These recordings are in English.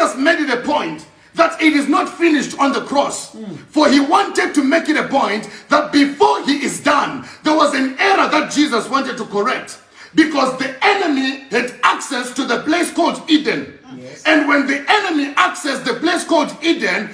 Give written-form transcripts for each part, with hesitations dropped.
Jesus made it a point that it is not finished on the cross. For he wanted to make it a point that before he is done, there was an error that Jesus wanted to correct. Because the enemy had access to the place called Eden. Yes. And when the enemy accessed the place called Eden,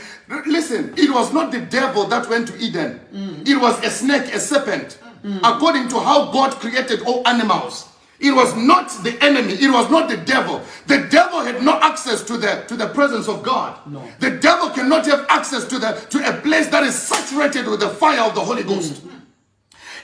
listen, it was not the devil that went to Eden. It was a snake, a serpent. According to how God created all animals. It was not the enemy. It was not the devil. The devil had no access to the presence of God. No. The devil cannot have access to a place that is saturated with the fire of the Holy Ghost.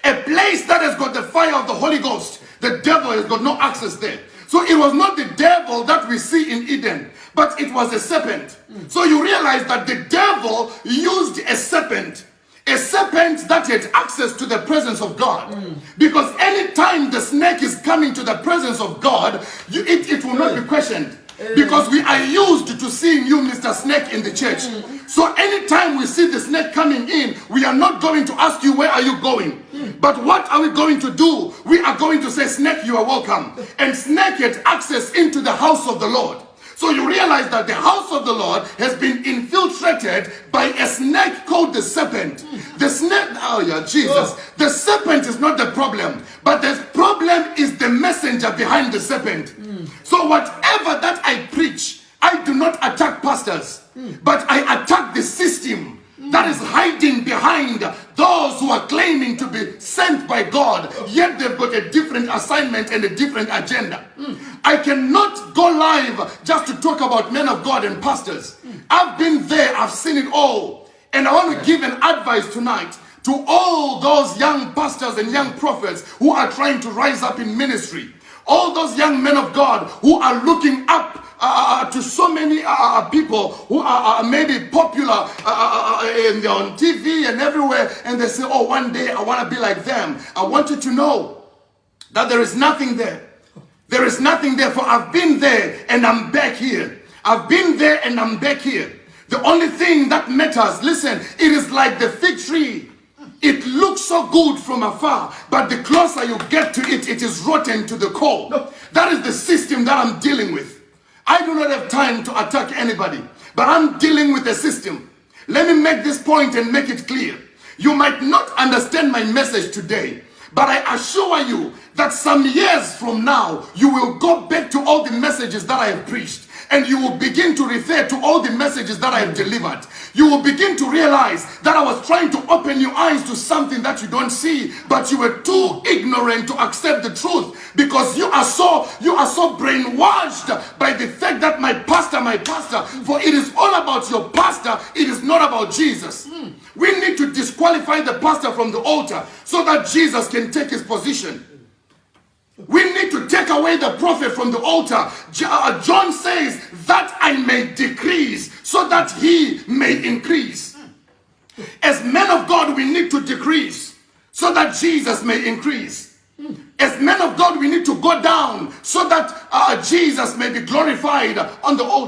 A place that has got the fire of the Holy Ghost, the devil has got no access there. So it was not the devil that we see in Eden, but it was a serpent. So you realize that the devil used a serpent that had access to the presence of God. Because anytime the snake is coming to the presence of God, it will not be questioned. Because we are used to seeing you, Mr. Snake, in the church. So anytime we see the snake coming in, we are not going to ask you, where are you going? But what are we going to do? We are going to say, snake, you are welcome. And snake had access into the house of the Lord. So you realize that the house of the Lord has been infiltrated by a snake called the serpent. The snake, oh yeah, Jesus. The serpent is not the problem, but the problem is the messenger behind the serpent. So whatever that I preach, I do not attack pastors, but I attack the system that is hiding behind those who are claiming to be sent by God, yet they've got a different assignment and a different agenda. I cannot go live just to talk about men of God and pastors. I've been there, I've seen it all. And I want to give an advice tonight to all those young pastors and young prophets who are trying to rise up in ministry. All those young men of God who are looking up to so many people who are maybe popular and on TV and everywhere, and they say, oh, one day I want to be like them. I want you to know that there is nothing there. There is nothing there, for I've been there and I'm back here. I've been there and I'm back here. The only thing that matters, listen, it is like the fig tree. It looks so good from afar, but the closer you get to it, it is rotten to the core. No. That is the system that I'm dealing with. I do not have time to attack anybody, but I'm dealing with the system. Let me make this point and make it clear. You might not understand my message today, but I assure you that some years from now, you will go back to all the messages that I have preached. And you will begin to refer to all the messages that I have delivered. You will begin to realize that I was trying to open your eyes to something that you don't see, but you were too ignorant to accept the truth, because you are so brainwashed by the fact that my pastor, for it is all about your pastor, it is not about Jesus. We need to disqualify the pastor from the altar so that Jesus can take his position. We need to take away the prophet from the altar. John says that I may decrease so that he may increase. As men of God, we need to decrease so that Jesus may increase. As men of God, we need to go down so that Jesus may be glorified on the altar.